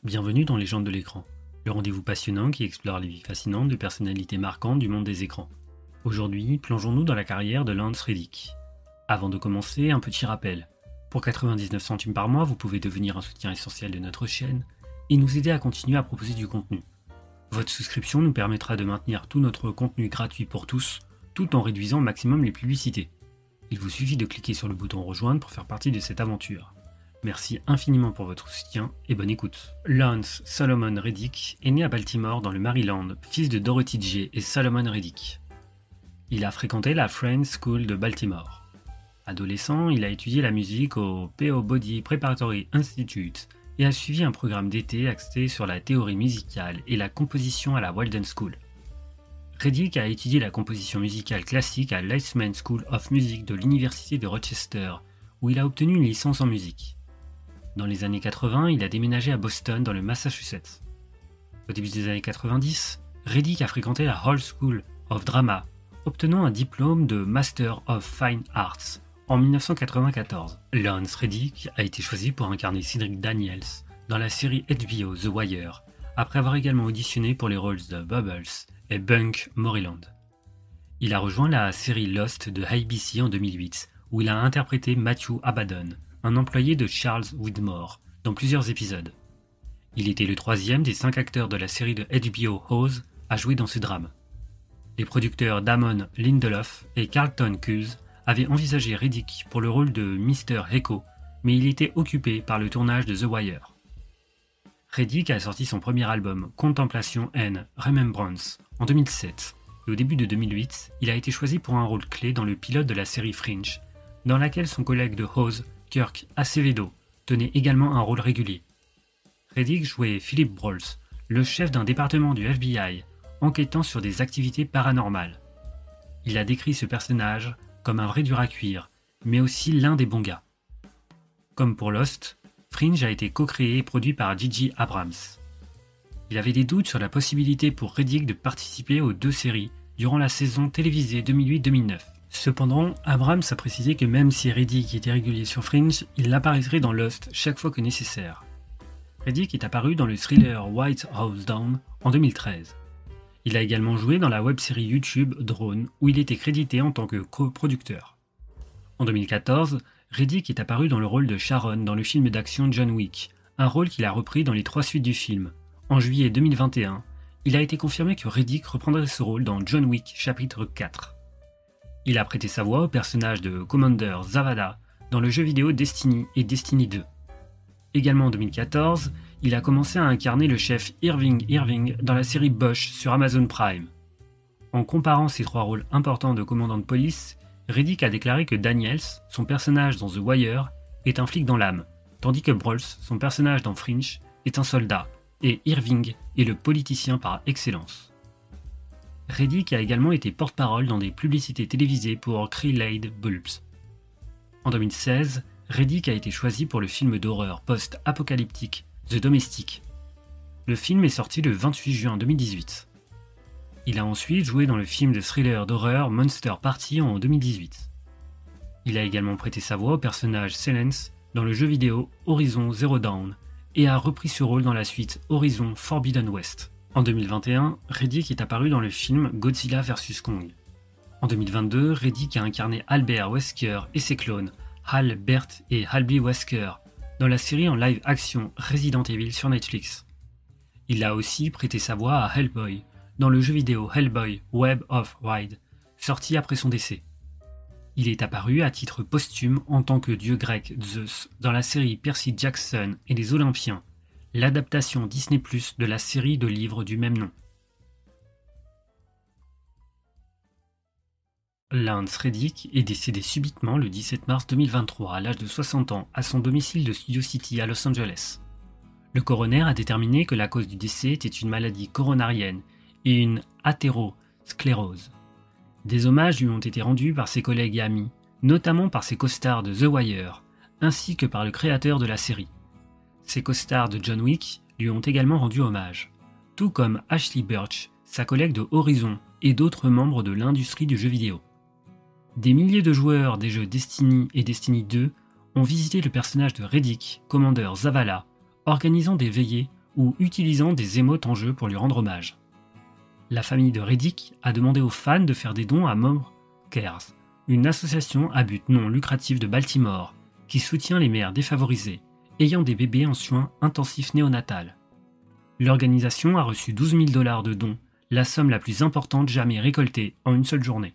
Bienvenue dans Légendes de l'écran, le rendez-vous passionnant qui explore les vies fascinantes de personnalités marquantes du monde des écrans. Aujourd'hui, plongeons-nous dans la carrière de Lance Reddick. Avant de commencer, un petit rappel. Pour 99 centimes par mois, vous pouvez devenir un soutien essentiel de notre chaîne et nous aider à continuer à proposer du contenu. Votre souscription nous permettra de maintenir tout notre contenu gratuit pour tous, tout en réduisant au maximum les publicités. Il vous suffit de cliquer sur le bouton rejoindre pour faire partie de cette aventure. Merci infiniment pour votre soutien et bonne écoute. Lance Solomon Reddick est né à Baltimore dans le Maryland, fils de Dorothy J. et Solomon Reddick. Il a fréquenté la Friends School de Baltimore. Adolescent, il a étudié la musique au Peabody Preparatory Institute et a suivi un programme d'été axé sur la théorie musicale et la composition à la Walden School. Reddick a étudié la composition musicale classique à l'Eastman School of Music de l'Université de Rochester, où il a obtenu une licence en musique. Dans les années 80, il a déménagé à Boston, dans le Massachusetts. Au début des années 90, Reddick a fréquenté la Hall School of Drama, obtenant un diplôme de Master of Fine Arts en 1994. Lance Reddick a été choisi pour incarner Cedric Daniels dans la série HBO The Wire, après avoir également auditionné pour les rôles de Bubbles et Bunk Moreland. Il a rejoint la série Lost de ABC en 2008, où il a interprété Matthew Abaddon, un employé de Charles Widmore, dans plusieurs épisodes. Il était le troisième des 5 acteurs de la série de HBO Oz à jouer dans ce drame. Les producteurs Damon Lindelof et Carlton Cuse avaient envisagé Reddick pour le rôle de Mr. Echo, mais il était occupé par le tournage de The Wire. Reddick a sorti son premier album Contemplation and Remembrance en 2007, et au début de 2008, il a été choisi pour un rôle clé dans le pilote de la série Fringe, dans laquelle son collègue de Oz, Kirk Acevedo, tenait également un rôle régulier. Reddick jouait Philip Brawls, le chef d'un département du FBI, enquêtant sur des activités paranormales. Il a décrit ce personnage comme un vrai dur à cuire, mais aussi l'un des bons gars. Comme pour Lost, Fringe a été co-créé et produit par J.J. Abrams. Il avait des doutes sur la possibilité pour Reddick de participer aux 2 séries durant la saison télévisée 2008-2009. Cependant, Abrams a précisé que même si Reddick était régulier sur Fringe, il apparaîtrait dans Lost chaque fois que nécessaire. Reddick est apparu dans le thriller White House Down en 2013. Il a également joué dans la web-série YouTube Drone, où il était crédité en tant que coproducteur. En 2014, Reddick est apparu dans le rôle de Sharon dans le film d'action John Wick, un rôle qu'il a repris dans les 3 suites du film. En juillet 2021, il a été confirmé que Reddick reprendrait ce rôle dans John Wick chapitre 4. Il a prêté sa voix au personnage de Commander Zavada dans le jeu vidéo Destiny et Destiny 2. Également en 2014, il a commencé à incarner le chef Irving dans la série Bosch sur Amazon Prime. En comparant ces 3 rôles importants de commandant de police, Reddick a déclaré que Daniels, son personnage dans The Wire, est un flic dans l'âme, tandis que Brawls, son personnage dans Fringe, est un soldat, et Irving est le politicien par excellence. Reddick a également été porte-parole dans des publicités télévisées pour Krylade Bulbs. En 2016, Reddick a été choisi pour le film d'horreur post-apocalyptique The Domestic. Le film est sorti le 28 juin 2018. Il a ensuite joué dans le film de thriller d'horreur Monster Party en 2018. Il a également prêté sa voix au personnage Silence dans le jeu vidéo Horizon Zero Dawn et a repris ce rôle dans la suite Horizon Forbidden West. En 2021, Reddick est apparu dans le film Godzilla vs Kong. En 2022, Reddick a incarné Albert Wesker et ses clones, Hal, Bert et Albie Wesker, dans la série en live-action Resident Evil sur Netflix. Il a aussi prêté sa voix à Hellboy, dans le jeu vidéo Hellboy Web of Wide, sorti après son décès. Il est apparu à titre posthume en tant que dieu grec Zeus dans la série Percy Jackson et les Olympiens, l'adaptation Disney+ de la série de livres du même nom. Lance Reddick est décédé subitement le 17 mars 2023 à l'âge de 60 ans à son domicile de Studio City à Los Angeles. Le coroner a déterminé que la cause du décès était une maladie coronarienne et une athérosclérose. Des hommages lui ont été rendus par ses collègues et amis, notamment par ses costards de The Wire, ainsi que par le créateur de la série. Ses costards de John Wick lui ont également rendu hommage, tout comme Ashley Burch, sa collègue de Horizon et d'autres membres de l'industrie du jeu vidéo. Des milliers de joueurs des jeux Destiny et Destiny 2 ont visité le personnage de Reddick, Commander Zavala, organisant des veillées ou utilisant des émotes en jeu pour lui rendre hommage. La famille de Reddick a demandé aux fans de faire des dons à Mom Cares, une association à but non lucratif de Baltimore qui soutient les mères défavorisées ayant des bébés en soins intensifs néonatales. L'organisation a reçu 12 000 $ de dons, la somme la plus importante jamais récoltée en une seule journée.